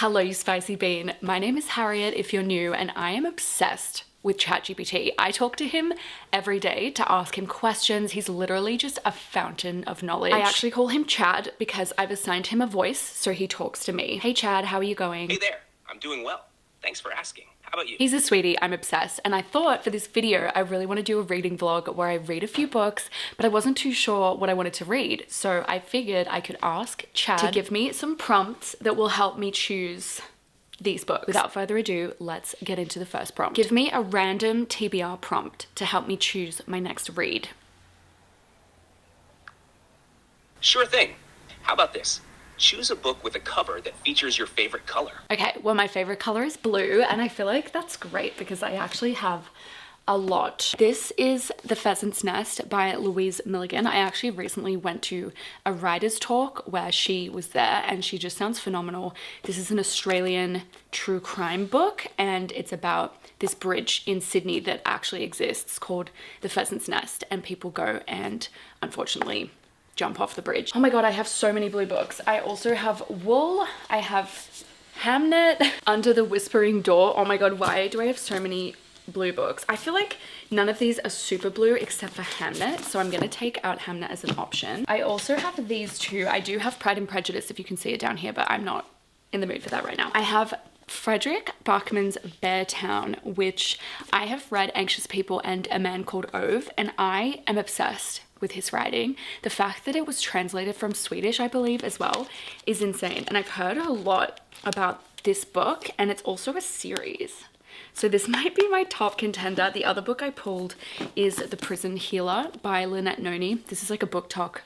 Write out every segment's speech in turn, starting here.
Hello, you spicy bean. My name is Harriet if you're new, and I am obsessed with ChatGPT. I talk to him every day to ask him questions. He's literally just a fountain of knowledge. I actually call him Chad because I've assigned him a voice, so he talks to me. Hey Chad, how are you going? Hey there, I'm doing well. Thanks for asking. How about you? He's a sweetie, I'm obsessed, and I thought for this video I really want to do a reading vlog where I read a few books, but I wasn't too sure what I wanted to read, so I figured I could ask Chad to give me some prompts that will help me choose these books. Without further ado, let's get into the first prompt. Give me a random TBR prompt to help me choose my next read. Sure thing. How about this? Choose a book with a cover that features your favorite color. Okay, well my favorite color is blue, and I feel like that's great because I actually have a lot. This is The Pheasant's Nest by Louise Milligan. I actually recently went to a writer's talk where she was there and she just sounds phenomenal. This is an Australian true crime book and it's about this bridge in Sydney that actually exists called The Pheasant's Nest, and people go and unfortunately jump off the bridge. Oh my god, I have so many blue books. I also have Wool, I have Hamnet, Under the Whispering Door. Oh my god, why do I have so many blue books? I feel like none of these are super blue except for Hamnet, so I'm gonna take out Hamnet as an option. I also have these two. I do have Pride and Prejudice, if you can see it down here, but I'm not in the mood for that right now. I have Frederick Bachman's Beartown, which I have read Anxious People and A Man Called Ove, and I am obsessed with his writing. The fact that it was translated from Swedish, I believe, as well, is insane. And I've heard a lot about this book, and it's also a series. So this might be my top contender. The other book I pulled is The Prison Healer by Lynette Noni. This is like a book talk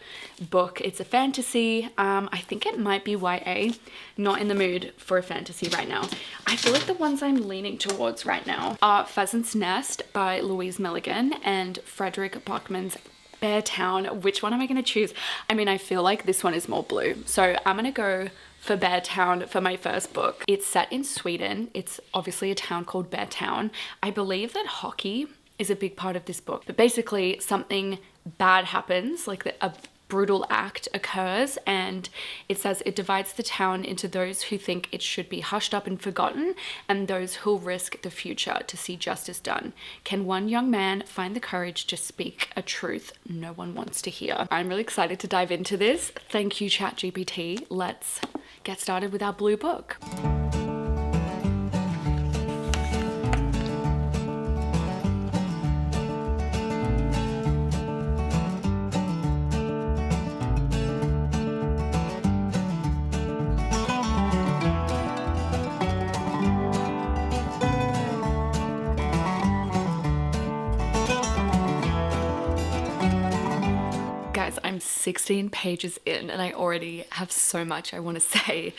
book. It's a fantasy. I think it might be YA. Not in the mood for a fantasy right now. I feel like the ones I'm leaning towards right now are Pheasant's Nest by Louise Milligan and Frederick Bachman's Beartown. Which one am I going to choose? I mean, I feel like this one is more blue. So I'm going to go for Beartown for my first book. It's set in Sweden. It's obviously a town called Beartown. I believe that hockey is a big part of this book, but basically something bad happens, like a brutal act occurs, and it says it divides the town into those who think it should be hushed up and forgotten and those who'll risk the future to see justice done. Can one young man find the courage to speak a truth no one wants to hear? I'm really excited to dive into this. Thank you, ChatGPT. Let's get started with our blue book. Guys, I'm 16 pages in and I already have so much I want to say,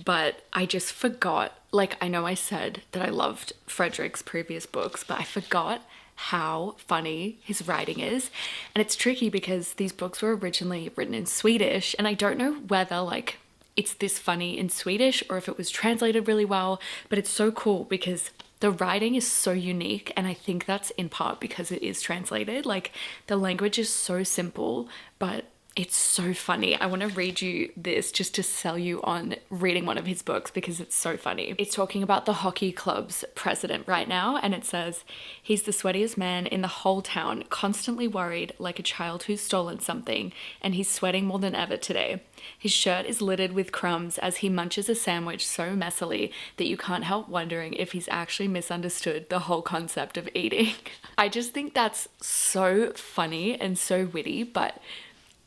but I just forgot. Like, I know I said that I loved Frederick's previous books, but I forgot how funny his writing is. And it's tricky because these books were originally written in Swedish, and I don't know whether like it's this funny in Swedish or if it was translated really well, but it's so cool because the writing is so unique, and I think that's in part because it is translated. Like, the language is so simple, but it's so funny. I want to read you this just to sell you on reading one of his books because it's so funny. It's talking about the hockey club's president right now, and it says, he's the sweatiest man in the whole town, constantly worried like a child who's stolen something, and he's sweating more than ever today. His shirt is littered with crumbs as he munches a sandwich so messily that you can't help wondering if he's actually misunderstood the whole concept of eating. I just think that's so funny and so witty, but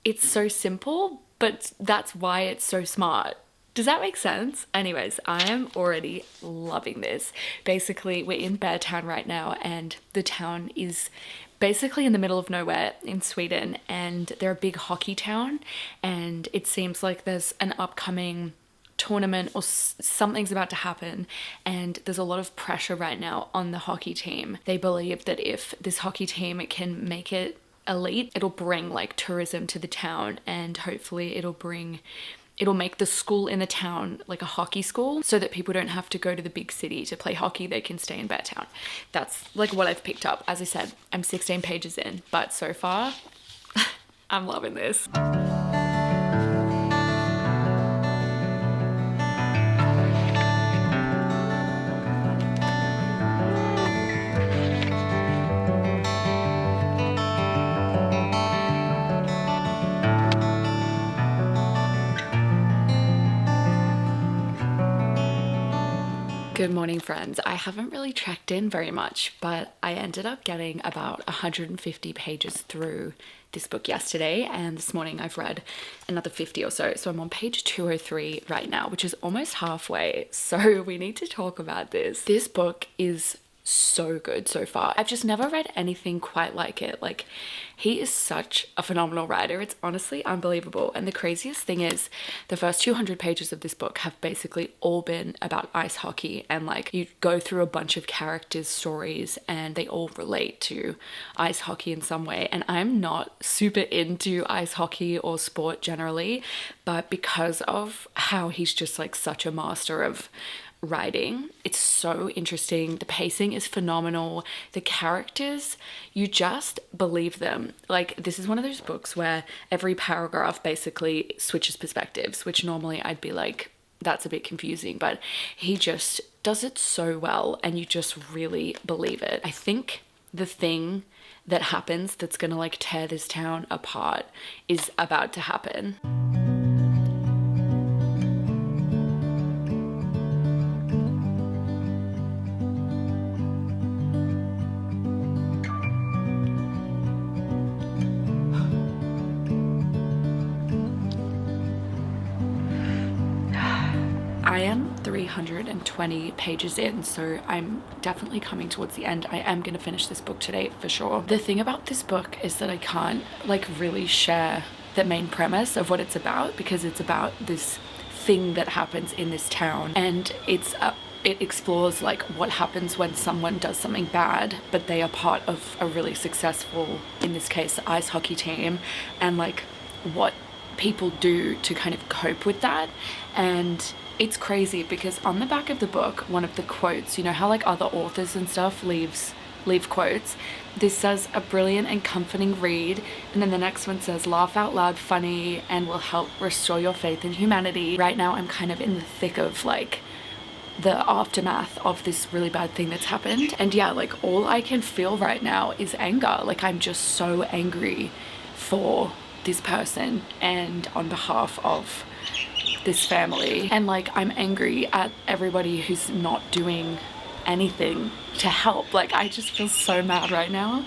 it's so simple, but that's why it's so smart. Does that make sense? Anyways, I am already loving this. Basically, we're in Beartown right now, and the town is basically in the middle of nowhere in Sweden, and they're a big hockey town, and it seems like there's an upcoming tournament or something's about to happen, and there's a lot of pressure right now on the hockey team. They believe that if this hockey team can make it elite, it'll bring like tourism to the town, and hopefully it'll make the school in the town like a hockey school so that people don't have to go to the big city to play hockey. They can stay in Beartown. That's like what I've picked up. As I said, I'm 16 pages in, but so far I'm loving this. Good morning, friends. I haven't really checked in very much, but I ended up getting about 150 pages through this book yesterday, and this morning I've read another 50 or so. So I'm on page 203 right now, which is almost halfway. So we need to talk about this. This book is so good so far. I've just never read anything quite like it. Like, he is such a phenomenal writer. It's honestly unbelievable. And the craziest thing is the first 200 pages of this book have basically all been about ice hockey, and like you go through a bunch of characters' stories and they all relate to ice hockey in some way. And I'm not super into ice hockey or sport generally, but because of how he's just like such a master of writing, it's so interesting. The pacing is phenomenal. The characters, you just believe them. Like, this is one of those books where every paragraph basically switches perspectives, which normally I'd be like, that's a bit confusing, but he just does it so well and you just really believe it. I think the thing that happens that's gonna like tear this town apart is about to happen. I am 320 pages in, so I'm definitely coming towards the end. I am going to finish this book today for sure. The thing about this book is that I can't like really share the main premise of what it's about, because it's about this thing that happens in this town, and it explores like what happens when someone does something bad, but they are part of a really successful, in this case, ice hockey team, and like what people do to kind of cope with that. And it's crazy because on the back of the book, one of the quotes, you know how like other authors and stuff leave quotes, this says a brilliant and comforting read, and then the next one says laugh out loud, funny, and will help restore your faith in humanity. Right now I'm kind of in the thick of like the aftermath of this really bad thing that's happened, and yeah, like all I can feel right now is anger. Like, I'm just so angry for this person and on behalf of this family, and like I'm angry at everybody who's not doing anything to help. Like, I just feel so mad right now.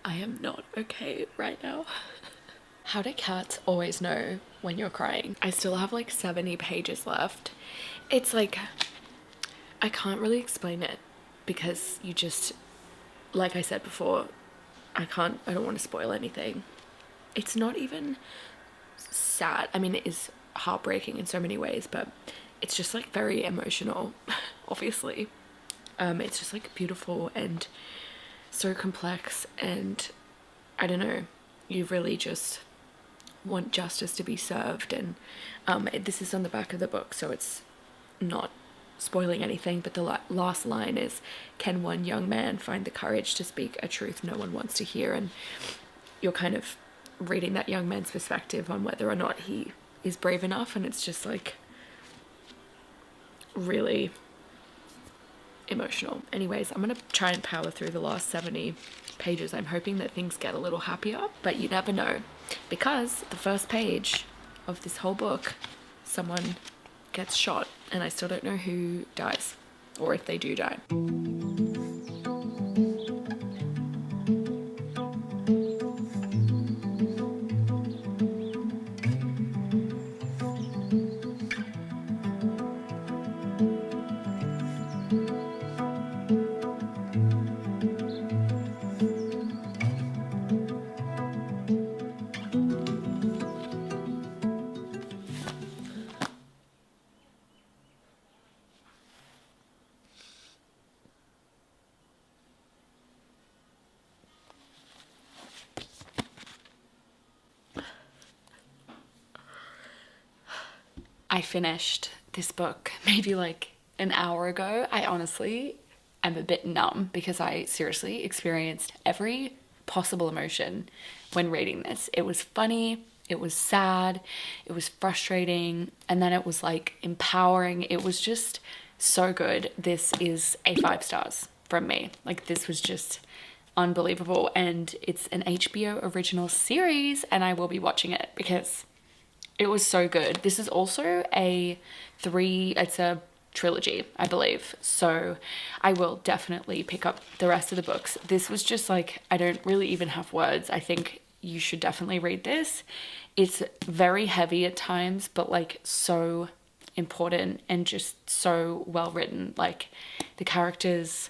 I am not okay right now. How do cats always know when you're crying? I still have like 70 pages left. It's like, I can't really explain it because you just, like I said before, I don't want to spoil anything. It's not even sad. I mean, it is heartbreaking in so many ways, but it's just like very emotional, obviously. It's just like beautiful and so complex, and I don't know, you really just want justice to be served. And this is on the back of the book, so it's not spoiling anything, but the last line is, can one young man find the courage to speak a truth no one wants to hear? And you're kind of reading that young man's perspective on whether or not he is brave enough, and it's just like really emotional. Anyways, I'm gonna try and power through the last 70 pages. I'm hoping that things get a little happier, but you never know, because the first page of this whole book, someone gets shot, and I still don't know who dies, or if they do die. I finished this book maybe like an hour ago. I honestly am a bit numb because I seriously experienced every possible emotion when reading this. It was funny, it was sad, it was frustrating, and then it was like empowering. It was just so good. This is a 5 stars from me. Like, this was just unbelievable, and it's an HBO original series, and I will be watching it because it was so good. This is also it's a trilogy, I believe. So I will definitely pick up the rest of the books. This was just like, I don't really even have words. I think you should definitely read this. It's very heavy at times, but like so important and just so well written. Like the characters,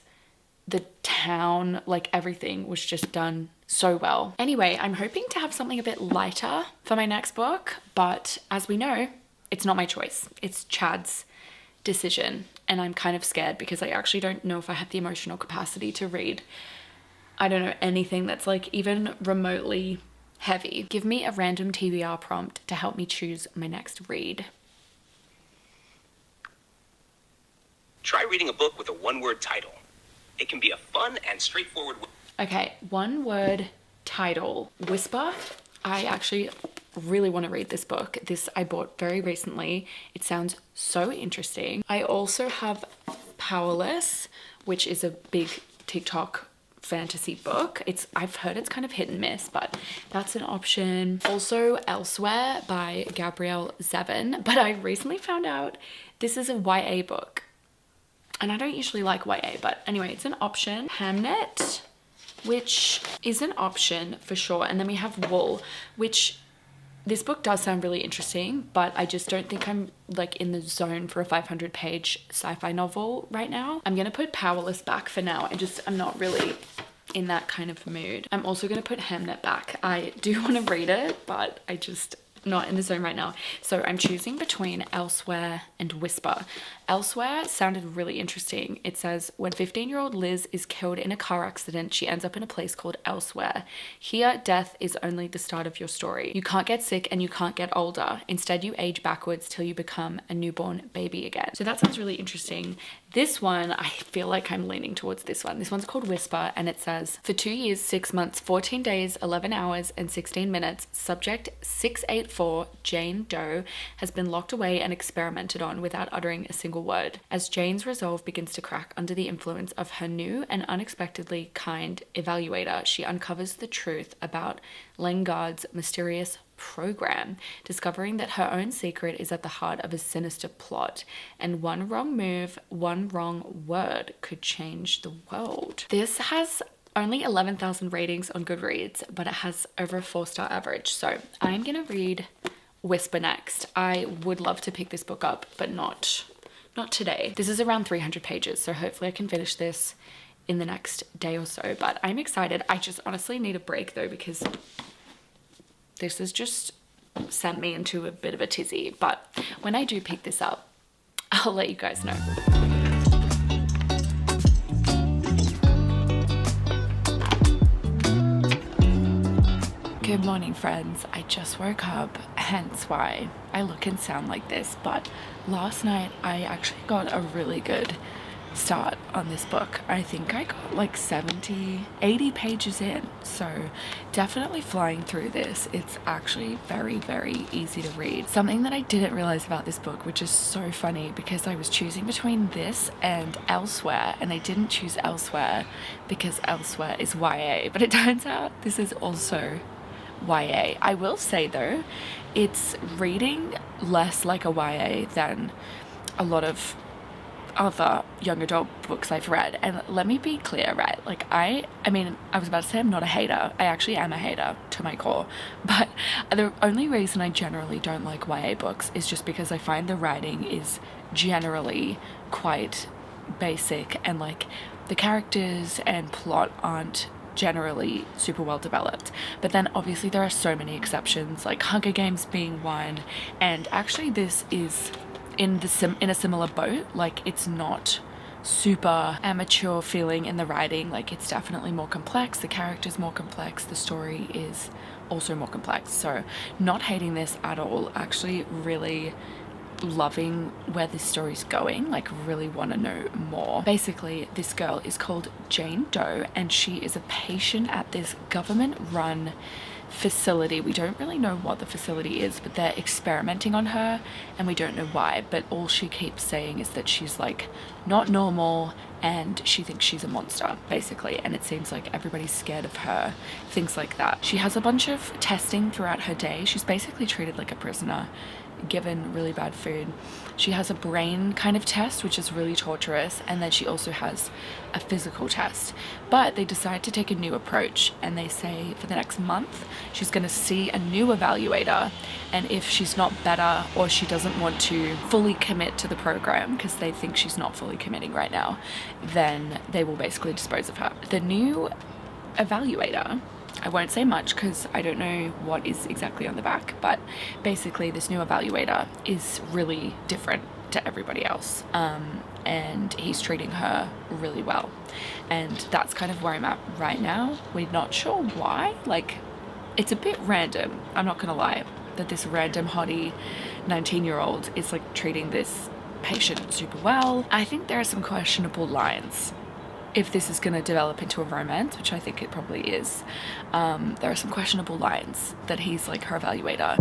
the town, like everything was just done so well. Anyway, I'm hoping to have something a bit lighter for my next book, but as we know, it's not my choice. It's Chad's decision, and I'm kind of scared because I actually don't know if I have the emotional capacity to read, I don't know, anything that's like even remotely heavy. Give me a random TBR prompt to help me choose my next read. Try reading a book with a one-word title. It can be a fun and straightforward. Okay, one word title. Whisper. I actually really want to read this book. This I bought very recently. It sounds so interesting. I also have Powerless, which is a big TikTok fantasy book. I've heard it's kind of hit and miss, but that's an option. Also Elsewhere by Gabrielle Zevin, but I recently found out this is a YA book. And I don't usually like YA, but anyway, it's an option. Hamnet, which is an option for sure. And then we have Wool, which this book does sound really interesting, but I just don't think I'm like in the zone for a 500-page sci-fi novel right now. I'm gonna put Powerless back for now. I'm not really in that kind of mood. I'm also gonna put Hamnet back. I do want to read it, but I just not in the zone right now. So I'm choosing between Elsewhere and Whisper. Elsewhere sounded really interesting. It says, when 15-year-old Liz is killed in a car accident, she ends up in a place called Elsewhere. Here, death is only the start of your story. You can't get sick and you can't get older. Instead, you age backwards till you become a newborn baby again. So that sounds really interesting. This one, I feel like I'm leaning towards this one. This one's called Whisper, and it says, for 2 years, 6 months, 14 days, 11 hours, and 16 minutes, subject 684, Jane Doe, has been locked away and experimented on without uttering a single word. As Jane's resolve begins to crack under the influence of her new and unexpectedly kind evaluator, she uncovers the truth about Lengard's mysterious program, discovering that her own secret is at the heart of a sinister plot, and one wrong move, one wrong word could change the world. This has only 11,000 ratings on Goodreads, but it has over a 4-star average. So I'm gonna read Whisper next. I would love to pick this book up, but not today. This is around 300 pages, so hopefully I can finish this in the next day or so, but I'm excited. I just honestly need a break though, because this has just sent me into a bit of a tizzy. But when I do pick this up, I'll let you guys know. Good morning, friends. I just woke up, hence why I look and sound like this. But last night I actually got a really good start on this book. I think I got like 80 pages in, so definitely flying through this. It's actually very, very easy to read. Something that I didn't realize about this book, which is so funny, because I was choosing between this and Elsewhere, and I didn't choose Elsewhere because Elsewhere is YA, but it turns out this is also YA. I will say though, it's reading less like a YA than a lot of other young adult books I've read. And let me be clear, right? Like I mean, I was about to say I'm not a hater. I actually am a hater to my core. But the only reason I generally don't like YA books is just because I find the writing is generally quite basic, and like the characters and plot aren't generally super well developed. But then obviously there are so many exceptions, like Hunger Games being one, and actually this is in a similar boat. Like it's not super amateur feeling in the writing, like it's definitely more complex, the character's more complex, the story is also more complex. So not hating this at all, actually really loving where this story's going, like really want to know more. Basically, this girl is called Jane Doe and she is a patient at this government-run facility. We don't really know what the facility is, but they're experimenting on her and we don't know why, but all she keeps saying is that she's like not normal and she thinks she's a monster, basically, and it seems like everybody's scared of her, things like that. She has a bunch of testing throughout her day. She's basically treated like a prisoner, given really bad food. She has a brain kind of test, which is really torturous, and then she also has a physical test. But they decide to take a new approach, and they say for the next month she's going to see a new evaluator, and if she's not better or she doesn't want to fully commit to the program because they think she's not fully committing right now, then they will basically dispose of her. The new evaluator, I won't say much because I don't know what is exactly on the back, but basically this new evaluator is really different to everybody else, and he's treating her really well, and that's kind of where I'm at right now. We're not sure why, like it's a bit random, I'm not gonna lie, that this random hottie 19-year-old is like treating this patient super well. I think there are some questionable lines if this is going to develop into a romance, which I think it probably is. There are some questionable lines that he's like her evaluator.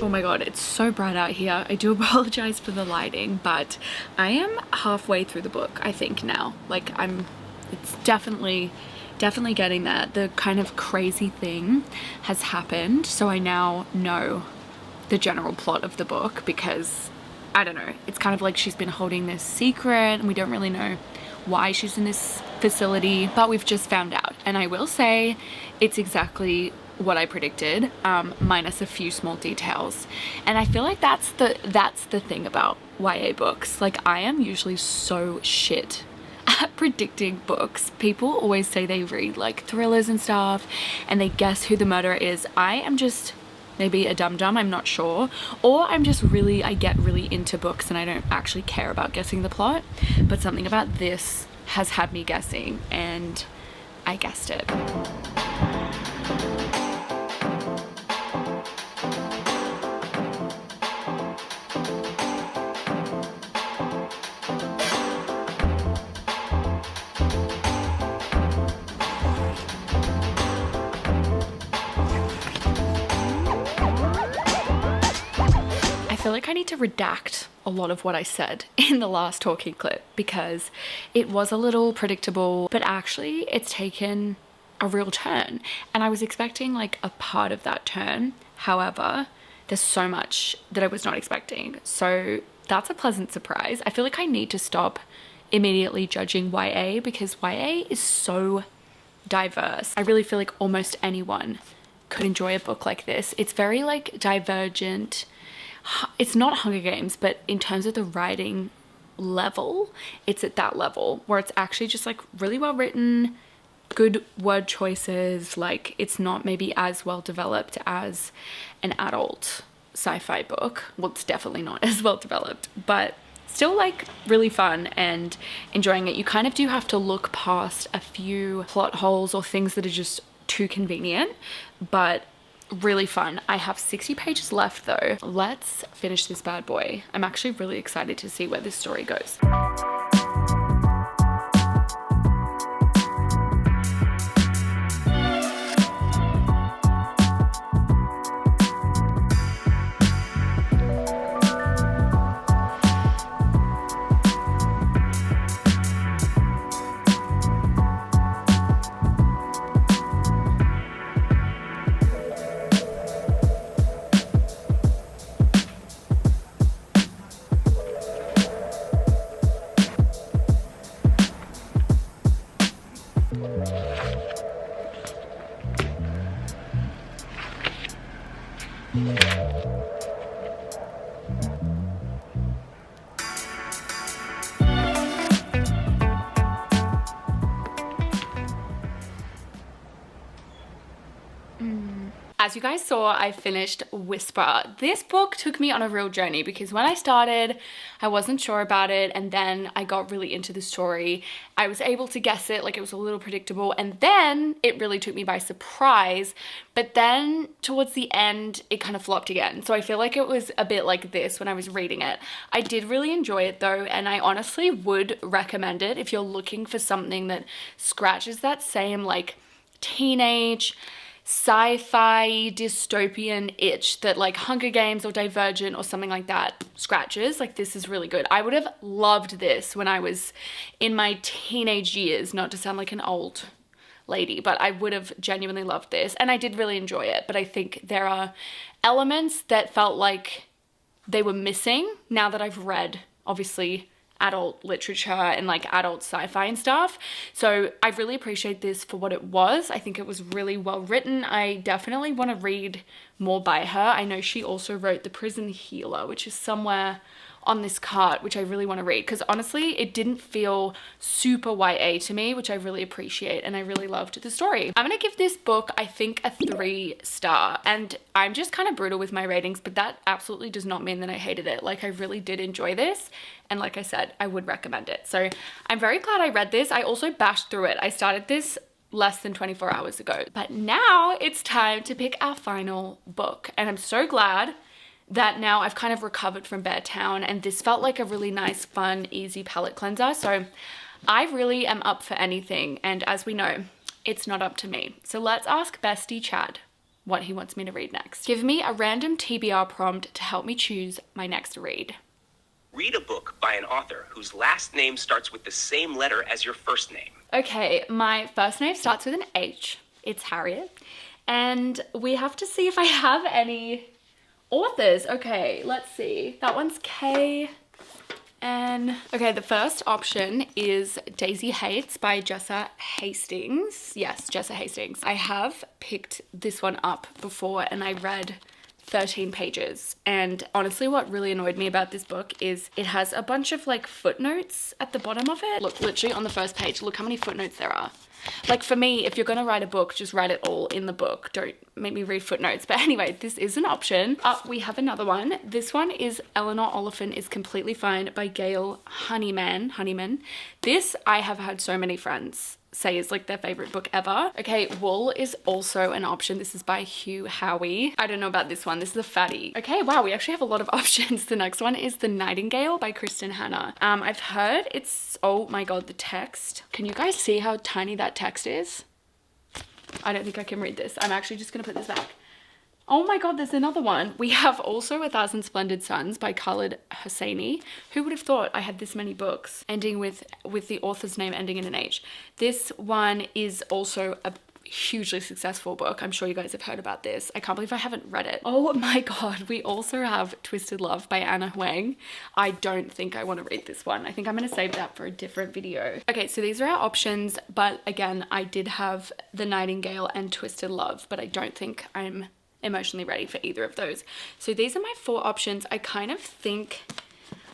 Oh my god, it's so bright out here. I do apologize for the lighting, but I am halfway through the book, I think now. Like it's definitely getting there. The kind of crazy thing has happened, so I now know the general plot of the book, because I don't know, it's kind of like she's been holding this secret and we don't really know why she's in this facility, but we've just found out. And I will say it's exactly what I predicted, minus a few small details. And I feel like that's the thing about YA books. Like I am usually so shit at predicting books. People always say they read like thrillers and stuff and they guess who the murderer is. I am just maybe a dum-dum, I'm not sure, or I'm just really, I get really into books and I don't actually care about guessing the plot, but something about this has had me guessing and I guessed it. I feel like I need to redact a lot of what I said in the last talking clip because it was a little predictable, but actually it's taken a real turn and I was expecting like a part of that turn. However, there's so much that I was not expecting. So that's a pleasant surprise. I feel like I need to stop immediately judging YA because YA is so diverse. I really feel like almost anyone could enjoy a book like this. It's very like divergent. It's not Hunger Games, but in terms of the writing level, it's at that level where it's actually just like really well written, good word choices. Like it's not maybe as well developed as an adult sci-fi book. Well, it's definitely not as well developed, but still like really fun and enjoying it. You kind of do have to look past a few plot holes or things that are just too convenient, but really fun. I have 60 pages left though. Let's finish this bad boy. I'm actually really excited to see where this story goes. As you guys saw, I finished Whisper. This book took me on a real journey because when I started, I wasn't sure about it, and then I got really into the story. I was able to guess it, like it was a little predictable, and then it really took me by surprise. But then towards the end, it kind of flopped again. So I feel like it was a bit like this when I was reading it. I did really enjoy it though, and I honestly would recommend it if you're looking for something that scratches that same like teenage sci-fi dystopian itch that like Hunger Games or Divergent or something like that scratches. Like, this is really good. I would have loved this when I was in my teenage years, not to sound like an old lady, but I would have genuinely loved this, and I did really enjoy it. But I think there are elements that felt like they were missing now that I've read, obviously, adult literature and like adult sci-fi and stuff. So I really appreciate this for what it was. I think it was really well written. I definitely want to read more by her. I know she also wrote The Prison Healer, which is somewhere on this cart, which I really want to read, because honestly it didn't feel super YA to me, which I really appreciate, and I really loved the story. I'm gonna give this book, I think, a 3-star, and I'm just kind of brutal with my ratings, but that absolutely does not mean that I hated it. Like, I really did enjoy this, and like I said, I would recommend it. So I'm very glad I read this. I also bashed through it. I started this less than 24 hours ago, but now it's time to pick our final book, and I'm so glad that now I've kind of recovered from Bear Town, and this felt like a really nice, fun, easy palate cleanser. So I really am up for anything, and as we know, it's not up to me. So let's ask Bestie Chad what he wants me to read next. Give me a random TBR prompt to help me choose my next read. Read a book by an author whose last name starts with the same letter as your first name. Okay, my first name starts with an H. It's Harriet, and we have to see if I have any authors. Okay, let's see. That one's K. And okay, the first option is Daisy Hates by Jessa Hastings. Yes, Jessa Hastings. I have picked this one up before, and I read 13 pages. And honestly, what really annoyed me about this book is it has a bunch of like footnotes at the bottom of it. Look, literally on the first page, look how many footnotes there are. Like, for me, if you're gonna write a book, just write it all in the book. Don't make me read footnotes. But anyway, this is an option. We have another one. This one is Eleanor Oliphant is Completely Fine by Gail Honeyman. This, I have had so many friends say is like their favorite book ever. Okay, Wool is also an option. This is by Hugh Howey. I don't know about this one. This is a fatty. Okay, wow, we actually have a lot of options. The next one is The Nightingale by Kristen Hanna. I've heard it's, oh my god, the text. Can you guys see how tiny that text is? I don't think I can read this. I'm actually just gonna put this back. Oh my god, there's another one. We have also A Thousand Splendid Suns by Khaled Hosseini. Who would have thought I had this many books ending with the author's name ending in an H? This one is also a hugely successful book. I'm sure you guys have heard about this. I can't believe I haven't read it. Oh my god, we also have Twisted Love by Anna Huang. I don't think I want to read this one. I think I'm going to save that for a different video. Okay, so these are our options, but again, I did have The Nightingale and Twisted Love, but I don't think I'm emotionally ready for either of those. So these are my 4 options. I kind of think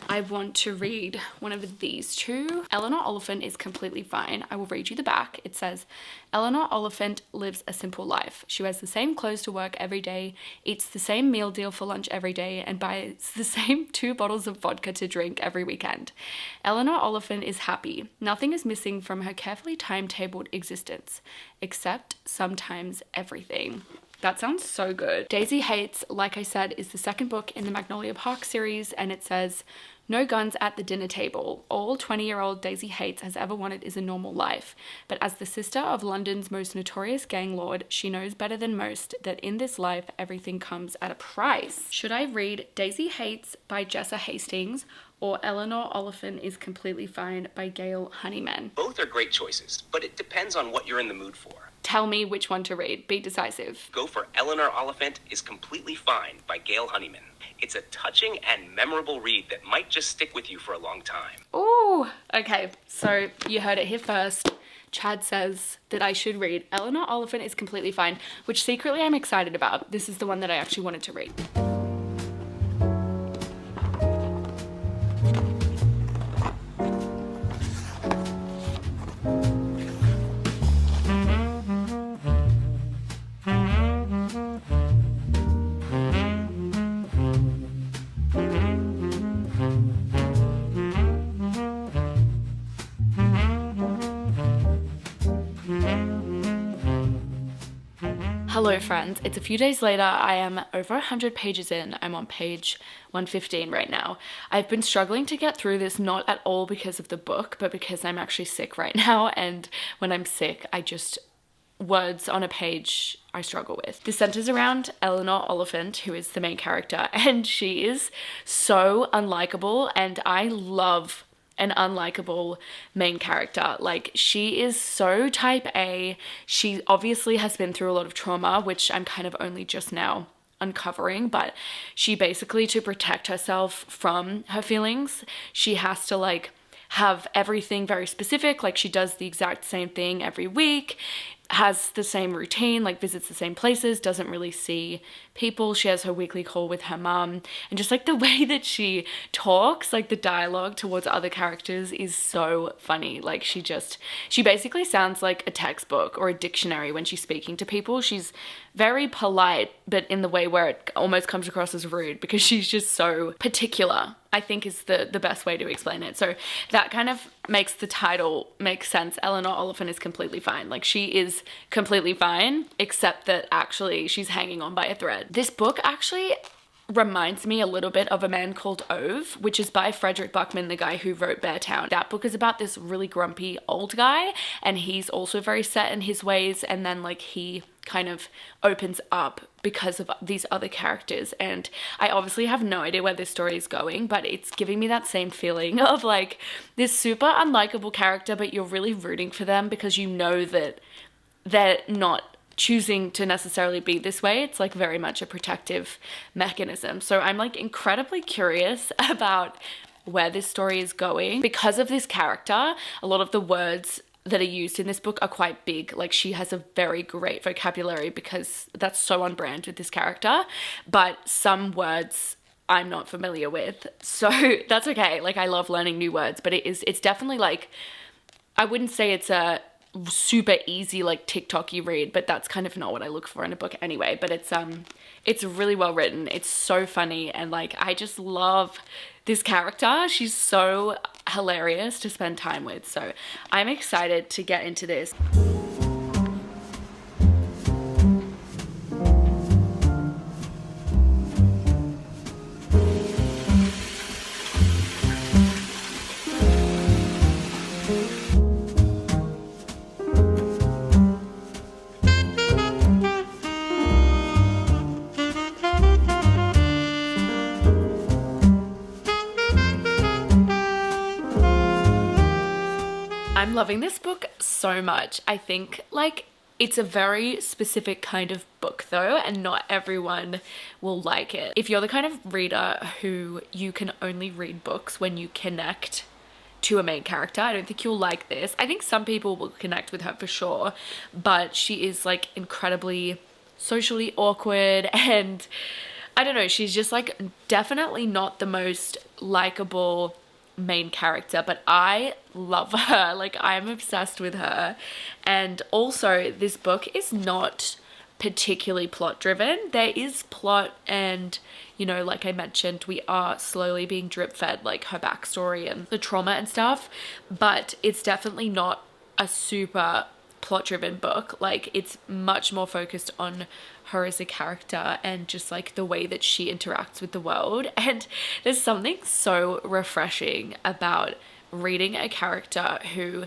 I want to read one of these two. Eleanor Oliphant is Completely Fine. I will read you the back. It says, Eleanor Oliphant lives a simple life. She wears the same clothes to work every day, eats the same meal deal for lunch every day, and buys the same 2 bottles of vodka to drink every weekend. Eleanor Oliphant is happy. Nothing is missing from her carefully timetabled existence, except sometimes everything. That sounds so good. Daisy Hates, like I said, is the second book in the Magnolia Park series, and it says, no guns at the dinner table. All 20-year-old Daisy Hates has ever wanted is a normal life. But as the sister of London's most notorious gang lord, she knows better than most that in this life, everything comes at a price. Should I read Daisy Hates by Jessa Hastings or Eleanor Oliphant is Completely Fine by Gail Honeyman? Both are great choices, but it depends on what you're in the mood for. Tell me which one to read. Be decisive. Go for Eleanor Oliphant is Completely Fine by Gail Honeyman. It's a touching and memorable read that might just stick with you for a long time. Ooh, okay, so you heard it here first. Chad says that I should read Eleanor Oliphant is Completely Fine, which secretly I'm excited about. This is the one that I actually wanted to read. Hello friends, it's a few days later. I am over 100 pages in. I'm on page 115 right now. I've been struggling to get through this, not at all because of the book, but because I'm actually sick right now, and when I'm sick, words on a page I struggle with. This centers around Eleanor Oliphant, who is the main character, and she is so unlikable, and I love an unlikable main character. Like, she is so type A. She obviously has been through a lot of trauma, which I'm kind of only just now uncovering, but she basically, to protect herself from her feelings, she has to like have everything very specific. Like, she does the exact same thing every week, has the same routine, like visits the same places, doesn't really see people. She has her weekly call with her mum, and just like the way that she talks, like the dialogue towards other characters is so funny. Like, she basically sounds like a textbook or a dictionary when she's speaking to people. She's very polite, but in the way where it almost comes across as rude, because she's just so particular, I think is the best way to explain it. So that kind of makes the title make sense. Eleanor Oliphant is completely fine. Like, she is completely fine, except that actually she's hanging on by a thread. This book actually reminds me a little bit of A Man Called Ove, which is by Frederick Buckman, the guy who wrote Beartown. That book is about this really grumpy old guy, and he's also very set in his ways, and then like he kind of opens up because of these other characters. And I obviously have no idea where this story is going, but it's giving me that same feeling of like this super unlikable character, but you're really rooting for them because you know that they're not choosing to necessarily be this way. It's like very much a protective mechanism. So I'm like incredibly curious about where this story is going. Because of this character, a lot of the words that are used in this book are quite big. Like, she has a very great vocabulary because that's so on brand with this character, but some words I'm not familiar with, so that's okay. Like, I love learning new words, but it's definitely like, I wouldn't say it's a super easy like TikTok-y read, but that's kind of not what I look for in a book anyway. But it's really well written, it's so funny, and like I just love this character. She's so hilarious to spend time with, so I'm excited to get into this. I'm loving this book so much. I think like it's a very specific kind of book though, and not everyone will like it. If you're the kind of reader who you can only read books when you connect to a main character, I don't think you'll like this. I think some people will connect with her for sure, but she is like incredibly socially awkward, and I don't know, she's just like definitely not the most likable main character, but I love her. Like, I'm obsessed with her. And also, this book is not particularly plot driven. There is plot, and you know, like I mentioned, we are slowly being drip fed like her backstory and the trauma and stuff, but it's definitely not a super plot driven book. Like, it's much more focused on her as a character and just like the way that she interacts with the world. And there's something so refreshing about reading a character who,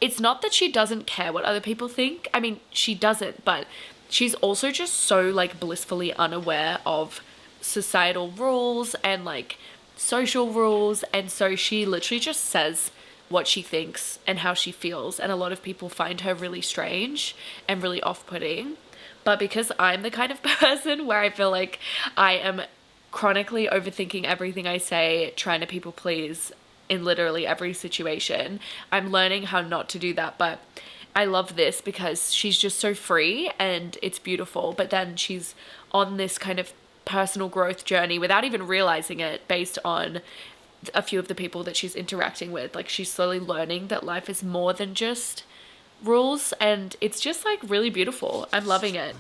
it's not that she doesn't care what other people think. I mean, she doesn't, but she's also just so like blissfully unaware of societal rules and like social rules, and so she literally just says what she thinks and how she feels, and a lot of people find her really strange and really off-putting. But because I'm the kind of person where I feel like I am chronically overthinking everything I say, trying to people please in literally every situation, I'm learning how not to do that. But I love this because she's just so free and it's beautiful, but then she's on this kind of personal growth journey without even realizing it, based on a few of the people that she's interacting with. Like, she's slowly learning that life is more than just rules, and it's just like really beautiful. I'm loving it.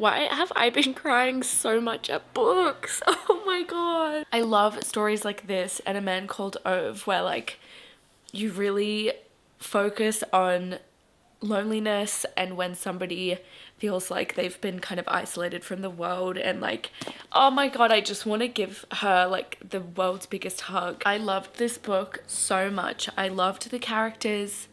why have I been crying so much at books? Oh my god. I love stories like this and A Man Called Ove, where like you really focus on loneliness and when somebody feels like they've been kind of isolated from the world, and like, oh my god, I just want to give her like the world's biggest hug. I loved this book so much. I loved the characters,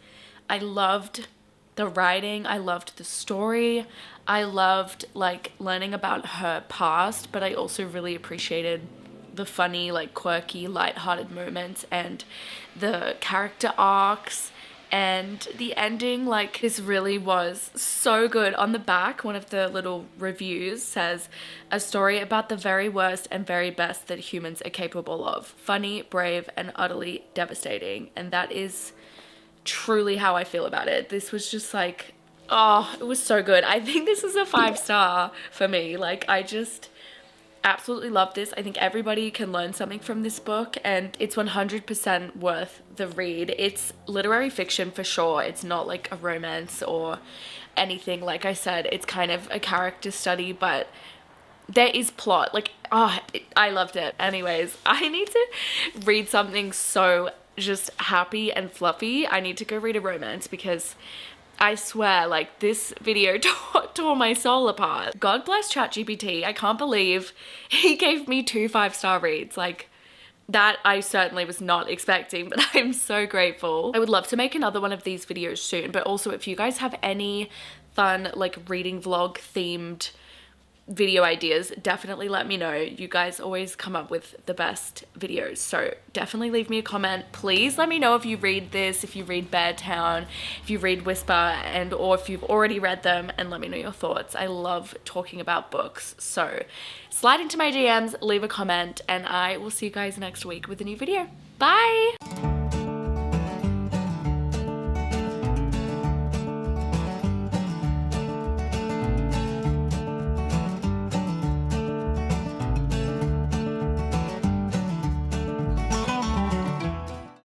I loved the writing, I loved the story, I loved like learning about her past, but I also really appreciated the funny, like quirky, light-hearted moments and the character arcs. And the ending, like, this really was so good. On the back, one of the little reviews says, a story about the very worst and very best that humans are capable of. Funny, brave, and utterly devastating. And that is truly how I feel about it. This was just like, oh, it was so good. I think this is a 5-star for me. Like, I just absolutely love this. I think everybody can learn something from this book, and it's 100% worth the read. It's literary fiction for sure. It's not like a romance or anything. Like I said, it's kind of a character study, but there is plot. Like, I loved it. Anyways, I need to read something so just happy and fluffy. I need to go read a romance, because I swear, like, this video tore my soul apart. God bless ChatGPT. I can't believe he gave me 2 5-star reads. Like, that I certainly was not expecting, but I'm so grateful. I would love to make another one of these videos soon, but also if you guys have any fun, like, reading vlog themed video ideas, definitely let me know. You guys always come up with the best videos, so definitely leave me a comment. Please let me know if you read this, if you read Bear Town, if you read Whisper, and or if you've already read them, and let me know your thoughts. I love talking about books, so slide into my DMs, leave a comment, and I will see you guys next week with a new video. Bye!